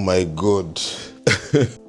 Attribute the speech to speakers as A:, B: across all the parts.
A: my god.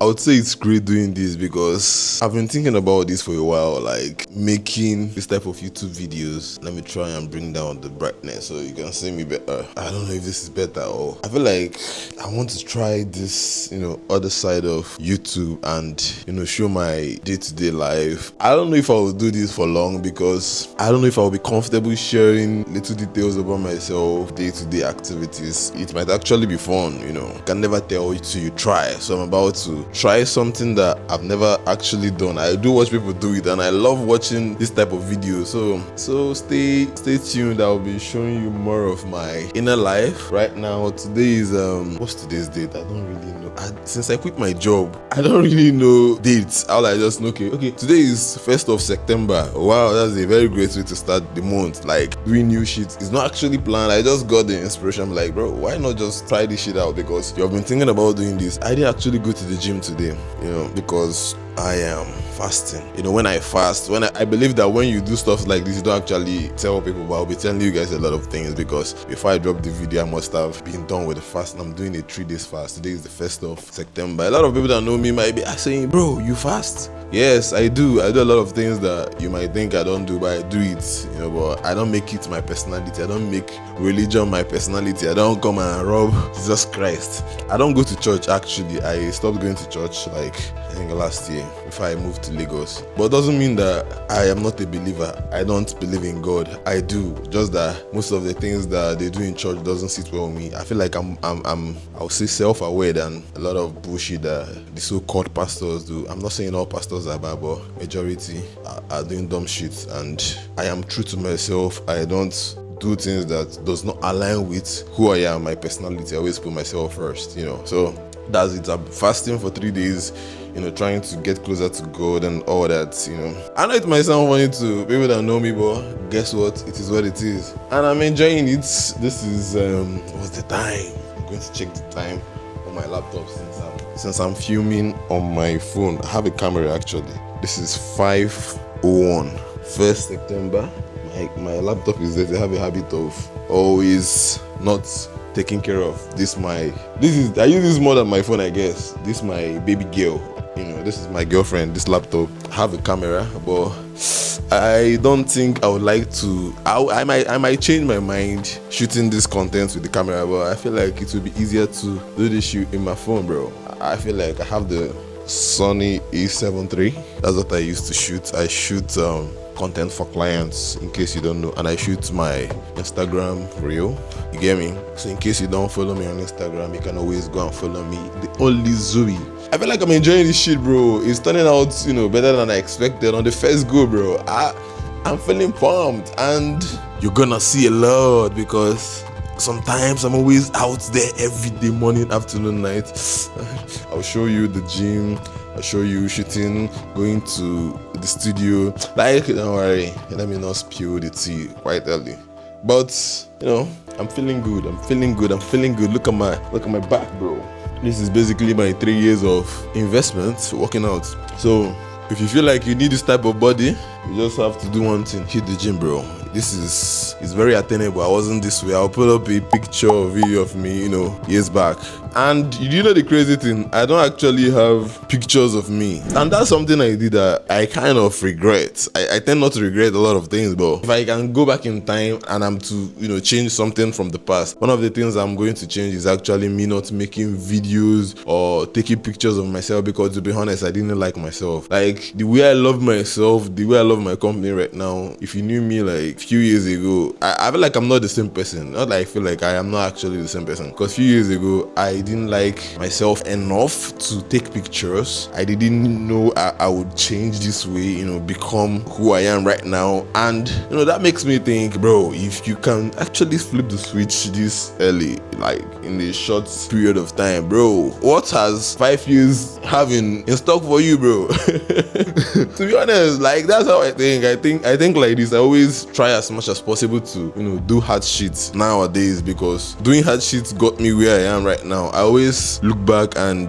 A: I would say it's great doing this because I've been thinking about this for a while, like making this type of YouTube videos. Let me try and bring down the brightness so you can see me better. I don't know if this is better, or I feel like I want to try this, other side of YouTube and, show my day-to-day life. I don't know if I will do this for long because I don't know if I will be comfortable sharing little details about myself, day-to-day activities. It might actually be fun, Can never tell till you try. So I'm about to try something that I've never actually done. I do watch people do it and I love watching this type of videos. So stay tuned. I'll be showing you more of my inner life. Right now, today is what's today's date? I don't really know. Since I quit my job, I don't really know dates. All I just know, okay, today is 1st of September. Wow, that's a very great way to start the month. Like doing new shit. It's not actually planned. I just got the inspiration. I'm like, bro, why not just try this shit out? Because you've been thinking about doing this. I didn't actually go to the gym today, because I am fasting. When I fast, I believe that when you do stuff like this, you don't actually tell people, but I'll be telling you guys a lot of things because before I drop the video, I must have been done with the fast. I'm doing a 3 days fast. Today is the 1st of September. A lot of people that know me might be saying, bro, you fast? Yes, I do. I do a lot of things that you might think I don't do, but I do it, but I don't make it my personality. I don't make religion my personality. I don't come and rob Jesus Christ. I don't go to church, actually. I stopped going to church I think last year before I moved to Lagos. But it doesn't mean that I am not a believer. I don't believe in God. I do. Just that most of the things that they do in church doesn't sit well with me. I feel like I'll say self-aware than a lot of bullshit that the so-called pastors do. I'm not saying all pastors are bad, but majority are doing dumb shit. And I am true to myself. I don't do things that does not align with who I am, my personality. I always put myself first, So that's it. I'm fasting for 3 days, trying to get closer to God and all that, I know it might sound funny to people that know me, but guess what? It is what it is. And I'm enjoying it. This is, what's the time? I'm going to check the time on my laptop since I'm filming on my phone. I have a camera actually. This is 5:01, 1st September. My laptop is there. I have a habit of always not taking care of this. I use this more than my phone, I guess. This is my baby girl. This is my girlfriend. This laptop. I have a camera, but I don't think I would like to. I might change my mind shooting this content with the camera, but I feel like it would be easier to do this shoot in my phone, bro. I feel like I have the Sony A7 III. That's what I used to shoot. I shoot content for clients, in case you don't know, and I shoot my Instagram reel. You get me? So in case you don't follow me on Instagram, you can always go and follow me, the only Zoe. I feel like I'm enjoying this shit, bro. It's turning out, better than I expected on the first go, bro. I'm feeling pumped, and you're gonna see a lot because sometimes I'm always out there every day, morning, afternoon, night. I'll show you the gym. I'll show you shooting, going to the studio. Don't worry, let me not spill the tea quite early. But I'm feeling good. Look at my back, bro. This is basically my 3 years of investment working out. So if you feel like you need this type of body, you just have to do one thing: hit the gym, bro. It's very attainable. I wasn't this way. I'll put up a picture or video of me, years back. And you know the crazy thing? I don't actually have pictures of me. And that's something I did that I kind of regret. I tend not to regret a lot of things, but if I can go back in time and I'm to, change something from the past, one of the things I'm going to change is actually me not making videos or taking pictures of myself, because to be honest, I didn't like myself. Like the way I love myself, the way I love my company right now, if you knew me like few years ago, I feel like I'm not the same person. Not like I feel like I am not actually the same person, because few years ago I didn't like myself enough to take pictures. I didn't know I would change this way, become who I am right now. And that makes me think, bro, if you can actually flip the switch this early, like in a short period of time, bro, what has 5 years having in stock for you, bro? To be honest, like that's how I think. I think like this. I always try as much as possible to do hard shit nowadays, because doing hard shit got me where I am right now. I always look back and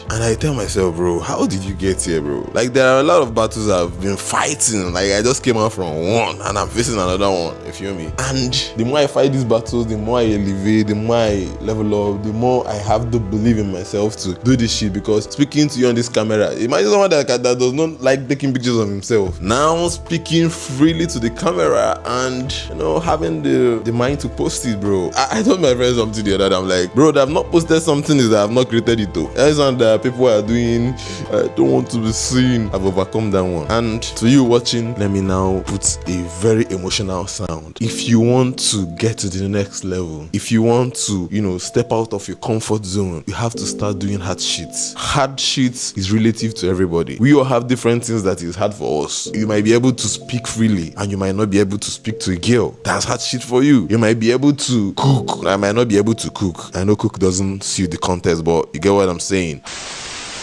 A: I tell myself, bro, how did you get here, bro? Like, there are a lot of battles I've been fighting. Like, I just came out from one and I'm facing another one, you feel me? And the more I fight these battles, the more I elevate, the more I level up, the more I have to believe in myself to do this shit. Because speaking to you on this camera, imagine someone that does not like taking pictures of himself, now speaking freely to the camera and, you know, having the mind to post it, bro. I told my friends something the other day. I'm like, bro, that I've not posted something is that I've not created it though. That is one that people are doing. I don't want to be seen. I've overcome that one. And to you watching, let me now put a very emotional sound. If you want to get to the next level, if you want to, you know, step out of your comfort zone, you have to start doing hard shit. Hard shit is relative to everybody. We all have different things that is hard for us. You might be able to speak freely and you might not be able to speak to a girl. That's hard shit for you. You might be able to cook. I might not be able to cook. I know cook doesn't suit the context, but you get what I'm saying.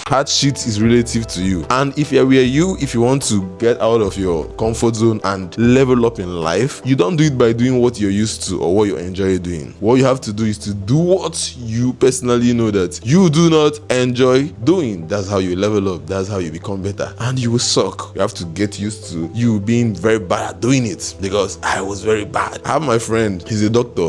A: Hard shit is relative to you. And if you want to get out of your comfort zone and level up in life, you don't do it by doing what you're used to or what you enjoy doing. What you have to do is to do what you personally know that you do not enjoy doing. That's how you level up. That's how you become better. And you will suck. You have to get used to you being very bad at doing it, because I was very bad. I have my friend, he's a doctor.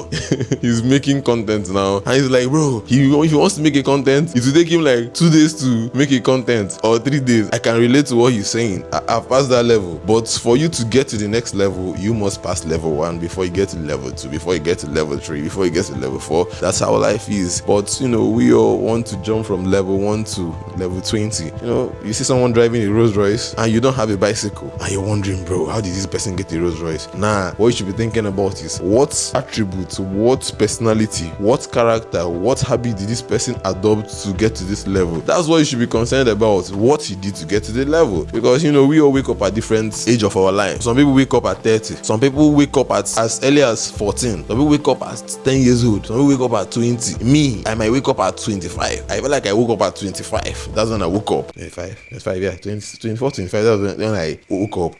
A: He's making content now. And he's like, bro, if he wants to make a content, it will take him like 2 days to make a content, or 3 days. I can relate to what he's saying. I've passed that level. But for you to get to the next level, you must pass level 1 before you get to level 2, before you get to level 3, before you get to level 4. That's how life is. But, you know, we all want to jump from level 1 to level 20. You know, you see someone driving a Rolls Royce and you don't have a bicycle, and you're wondering, bro, how did this person get a Rolls Royce? Nah, what you should be thinking about is what attributes, what personality, what character, what habit did this person adopt to get to this level? That's what you should be concerned about, what he did to get to the level. Because, you know, we all wake up at different age of our life. Some people wake up at 30. Some people wake up at as early as 14. Some people wake up at 10 years old. Some people wake up at 20. Me, I might wake up at 25. I feel like I woke up at 25. That's when I woke up. 25, yeah, 24, 25. That's when I woke up.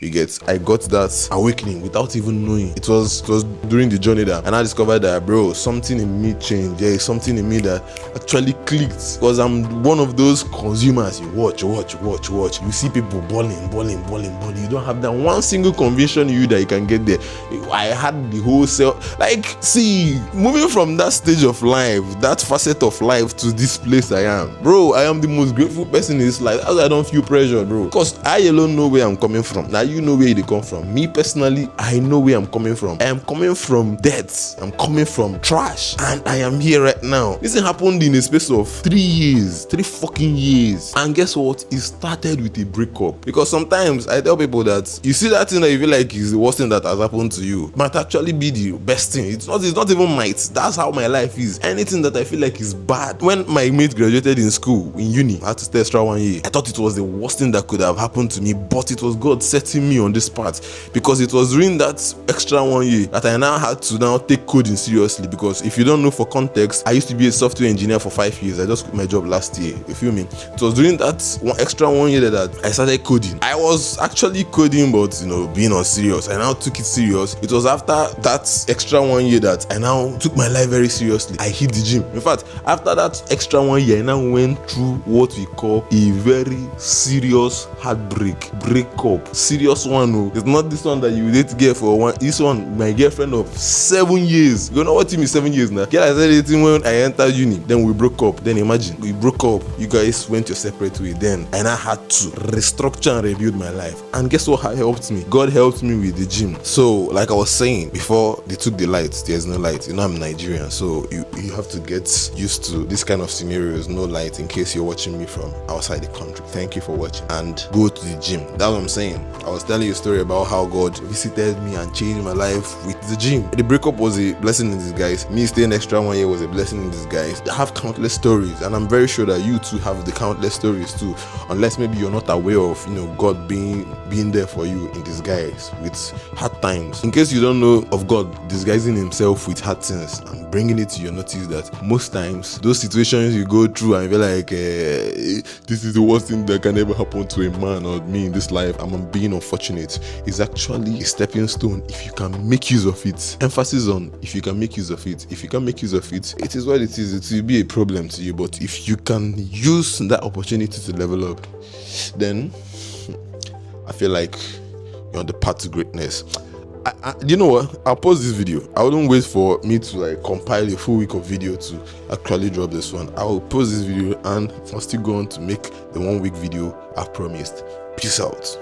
A: I got that awakening without even knowing. It was during the journey that, and I discovered that, bro, something in me changed. There is something in me that actually clicked, because I'm one of those consumers. You watch. You see people balling. You don't have that one single conviction in you that you can get there. I had the whole self. Like, see, moving from that stage of life, that facet of life, to this place I am, bro, I am the most grateful person in this life. I don't feel pressure, bro, because I alone know where I'm coming from. Now you know where they come from. Me personally, I know where I'm coming from. I am coming from death. I'm coming from trash, and I am here right now. This thing happened in a space of 3 fucking years. And guess what? It started with a breakup. Because sometimes I tell people that you see that thing that you feel like is the worst thing that has happened to you might actually be the best thing. It's not even might. That's how my life is. Anything that I feel like is bad. When my mate graduated in school, in uni, I had to stay extra 1 year. I thought it was the worst thing that could have happened to me, but it was God setting me on this path, because it was during that extra 1 year that I now had to now take coding seriously. Because if you don't know, for context, I used to be a software engineer for 5 years. I just quit my job last year. You feel me? It was during that extra 1 year that I started coding. I was actually coding, but, you know, being on serious. I now took it serious. It was after that extra 1 year that I now took my life very seriously. I hit the gym. In fact, after that extra 1 year, I now went through what we call a very serious breakup. Serious one. No, it's not this one that you date girl for one. This one, my girlfriend of 7 years. You know what team is 7 years now? Girl, I started dating when I entered uni. Then we broke up. Then imagine, we broke up. You guys went your separate way. Then and I had to restructure and rebuild my life. And guess what helped me? God helped me with the gym. So, like I was saying before, they took the lights. There's no light. You know, I'm Nigerian, so you have to get used to this kind of scenarios. No light, in case you're watching me from outside the country. Thank you for watching, and go to the gym. That's what I'm saying. I was telling you a story about how God visited me and changed my life with the gym. The breakup was a blessing in disguise. Me staying extra 1 year was a blessing in disguise. I have countless stories, and I'm very sure that you too have the countless stories too, unless maybe you're not aware of, you know, God being there for you in disguise with hard times. In case you don't know of God disguising himself with hard things, I'm bringing it to your notice that most times those situations you go through and you're like, this is the worst thing that can ever happen to a man or me in this life, I'm being unfortunate, is actually a stepping stone if you can make use of it. Emphasis on if you can make use of it. If you can make use of it, it is what it is. It will be a problem to you. But if you can use that opportunity to level up, then I feel like you're on the path to greatness. You know what? I'll pause this video. I wouldn't wait for me to like compile a full week of video to actually drop this one. I will pause this video and I'll still go on to make the 1 week video I've promised. Peace out.